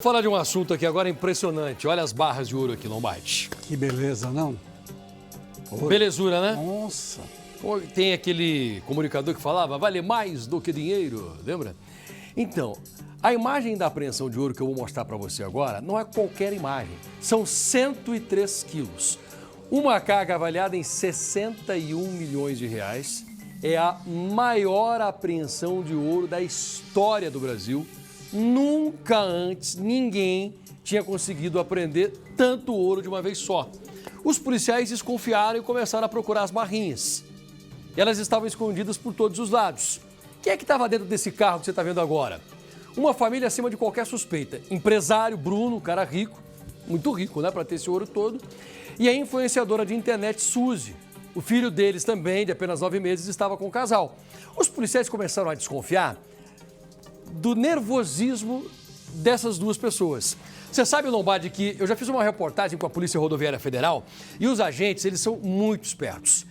Vou falar de um assunto aqui agora impressionante. Olha as barras de ouro aqui, Lombardi. Que beleza, não? Ouro. Belezura, né? Nossa. Tem aquele comunicador que falava, vale mais do que dinheiro, lembra? Então, a imagem da apreensão de ouro que eu vou mostrar para você agora não é qualquer imagem. São 103 quilos. Uma carga avaliada em 61 milhões de reais. É a maior apreensão de ouro da história do Brasil. Nunca antes ninguém tinha conseguido apreender tanto ouro de uma vez só. Os policiais desconfiaram e começaram a procurar as barrinhas. Elas estavam escondidas por todos os lados. Quem é que estava dentro desse carro que você está vendo agora? Uma família acima de qualquer suspeita. Empresário Bruno, um cara rico, muito rico, né, para ter esse ouro todo. E a influenciadora de internet Suzy. O filho deles também, de apenas 9 meses, estava com o casal. Os policiais começaram a desconfiar do nervosismo dessas duas pessoas. Você sabe, Lombardi, que eu já fiz uma reportagem com a Polícia Rodoviária Federal e os agentes, eles são muito espertos.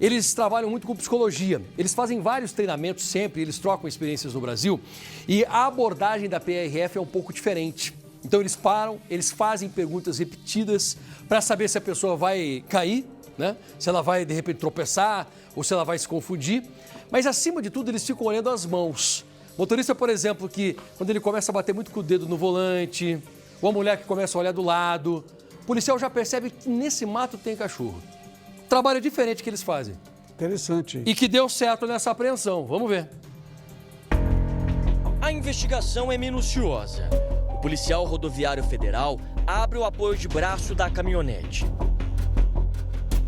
Eles trabalham muito com psicologia, eles fazem vários treinamentos sempre, eles trocam experiências no Brasil e a abordagem da PRF é um pouco diferente. Então eles param, eles fazem perguntas repetidas para saber se a pessoa vai cair, né? Se ela vai de repente tropeçar ou se ela vai se confundir. Mas acima de tudo eles ficam olhando as mãos. Motorista, por exemplo, que quando ele começa a bater muito com o dedo no volante, ou a mulher que começa a olhar do lado, o policial já percebe que nesse mato tem cachorro. Trabalho diferente que eles fazem. Interessante. E que deu certo nessa apreensão. Vamos ver. A investigação é minuciosa. O policial rodoviário federal abre o apoio de braço da caminhonete.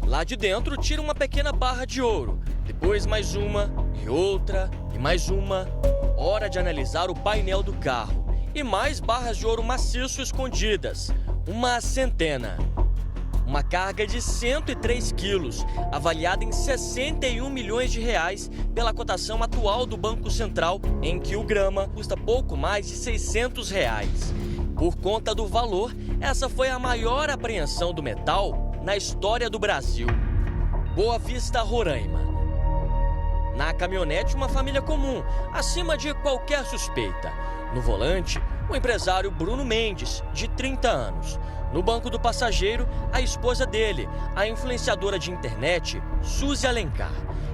Lá de dentro tira uma pequena barra de ouro, depois mais uma, e outra, e mais uma. Hora de analisar o painel do carro. E mais barras de ouro maciço escondidas. Uma centena. Uma carga de 103 quilos, avaliada em 61 milhões de reais pela cotação atual do Banco Central, em que o grama custa pouco mais de 600 reais. Por conta do valor, essa foi a maior apreensão do metal na história do Brasil. Boa Vista, Roraima. Na caminhonete, uma família comum, acima de qualquer suspeita. No volante, o empresário Bruno Mendes, de 30 anos. No banco do passageiro, a esposa dele, a influenciadora de internet, Suzy Alencar.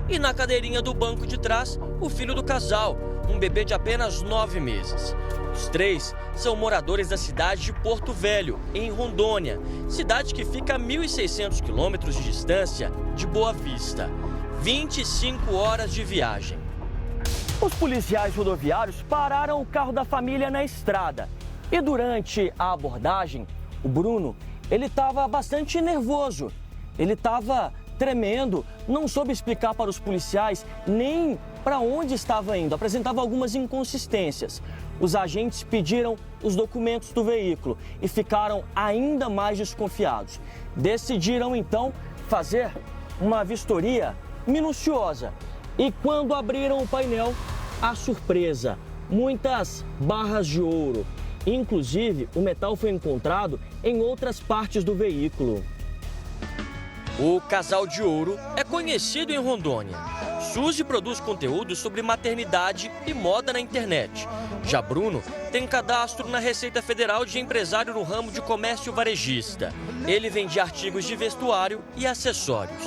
E na cadeirinha do banco de trás, o filho do casal, um bebê de apenas 9 meses. Os três são moradores da cidade de Porto Velho, em Rondônia, cidade que fica a 1.600 quilômetros de distância de Boa Vista. 25 horas de viagem. Os policiais rodoviários pararam o carro da família na estrada. E durante a abordagem, o Bruno, ele estava bastante nervoso. Ele estava tremendo, não soube explicar para os policiais nem para onde estava indo. Apresentava algumas inconsistências. Os agentes pediram os documentos do veículo e ficaram ainda mais desconfiados. Decidiram, então, fazer uma vistoria minuciosa. E quando abriram o painel, a surpresa, muitas barras de ouro. Inclusive, o metal foi encontrado em outras partes do veículo. O casal de ouro é conhecido em Rondônia. Suzy produz conteúdo sobre maternidade e moda na internet. Já Bruno tem cadastro na Receita Federal de empresário no ramo de comércio varejista. Ele vende artigos de vestuário e acessórios.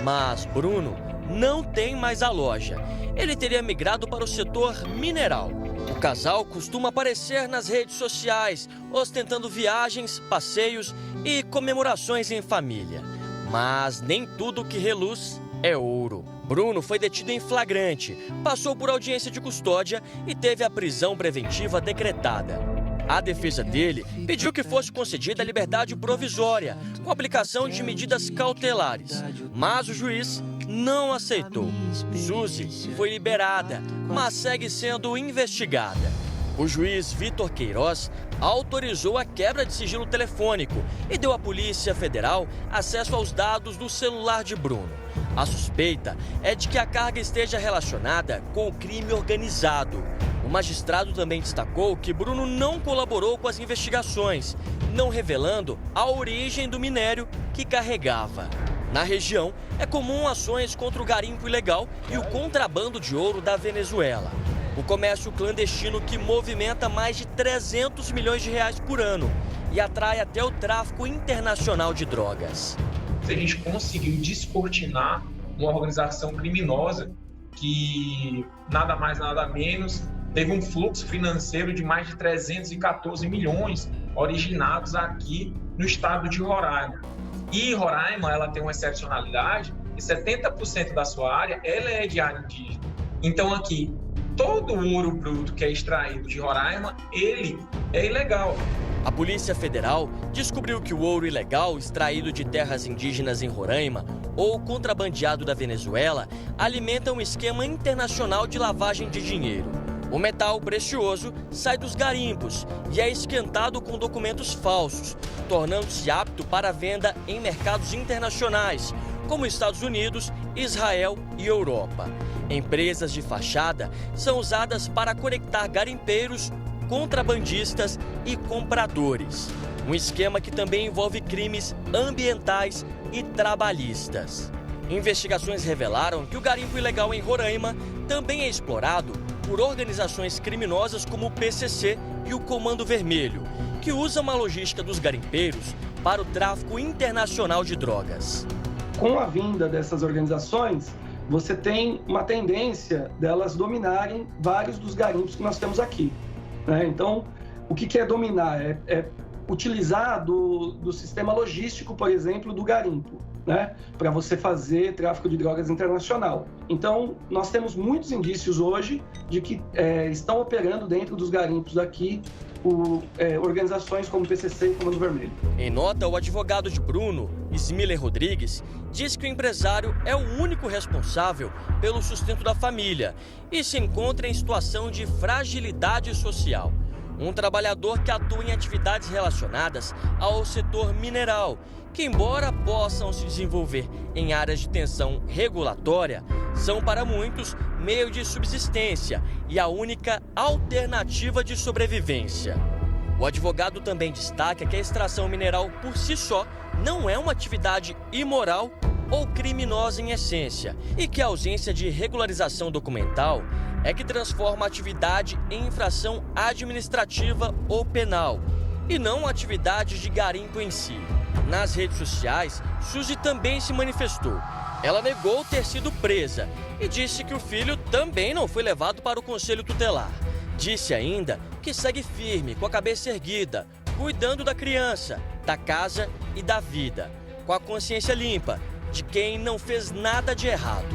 Mas Bruno não tem mais a loja. Ele teria migrado para o setor mineral. O casal costuma aparecer nas redes sociais, ostentando viagens, passeios e comemorações em família. Mas nem tudo que reluz é ouro. Bruno foi detido em flagrante, passou por audiência de custódia e teve a prisão preventiva decretada. A defesa dele pediu que fosse concedida a liberdade provisória, com aplicação de medidas cautelares. Mas o juiz não aceitou. Suzy foi liberada, mas segue sendo investigada. O juiz Vitor Queiroz autorizou a quebra de sigilo telefônico e deu à Polícia Federal acesso aos dados do celular de Bruno. A suspeita é de que a carga esteja relacionada com o crime organizado. O magistrado também destacou que Bruno não colaborou com as investigações, não revelando a origem do minério que carregava. Na região, é comum ações contra o garimpo ilegal e o contrabando de ouro da Venezuela. O comércio clandestino que movimenta mais de 300 milhões de reais por ano e atrai até o tráfico internacional de drogas. A gente conseguiu descortinar uma organização criminosa que nada mais, nada menos, teve um fluxo financeiro de mais de 314 milhões originados aqui no estado de Roraima. E Roraima, ela tem uma excepcionalidade, e 70% da sua área, ela é de área indígena. Então aqui, todo o ouro bruto que é extraído de Roraima, ele é ilegal. A Polícia Federal descobriu que o ouro ilegal extraído de terras indígenas em Roraima ou contrabandeado da Venezuela alimenta um esquema internacional de lavagem de dinheiro. O metal precioso sai dos garimpos e é esquentado com documentos falsos, tornando-se apto para venda em mercados internacionais, como Estados Unidos, Israel e Europa. Empresas de fachada são usadas para conectar garimpeiros, contrabandistas e compradores. Um esquema que também envolve crimes ambientais e trabalhistas. Investigações revelaram que o garimpo ilegal em Roraima também é explorado por organizações criminosas como o PCC e o Comando Vermelho, que usam a logística dos garimpeiros para o tráfico internacional de drogas. Com a vinda dessas organizações, você tem uma tendência delas dominarem vários dos garimpos que nós temos aqui, né? Então, o que é dominar? É utilizar do sistema logístico, por exemplo, do garimpo, né? Para você fazer tráfico de drogas internacional. Então, nós temos muitos indícios hoje de que estão operando dentro dos garimpos aqui organizações como o PCC e o Comando Vermelho. Em nota, o advogado de Bruno, Ismiller Rodrigues, diz que o empresário é o único responsável pelo sustento da família e se encontra em situação de fragilidade social. Um trabalhador que atua em atividades relacionadas ao setor mineral, que embora possam se desenvolver em áreas de tensão regulatória, são para muitos meio de subsistência e a única alternativa de sobrevivência. O advogado também destaca que a extração mineral por si só não é uma atividade imoral ou criminosa em essência e que a ausência de regularização documental é que transforma a atividade em infração administrativa ou penal e não atividade de garimpo em si. Nas redes sociais, Suzy também se manifestou. Ela negou ter sido presa e disse que o filho também não foi levado para o conselho tutelar. Disse ainda que segue firme, com a cabeça erguida, cuidando da criança, da casa e da vida, com a consciência limpa de quem não fez nada de errado.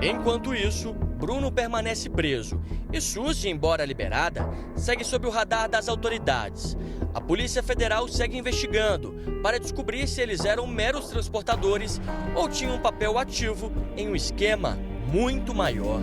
Enquanto isso, Bruno permanece preso e Suzy, embora liberada, segue sob o radar das autoridades. A Polícia Federal segue investigando para descobrir se eles eram meros transportadores ou tinham um papel ativo em um esquema muito maior.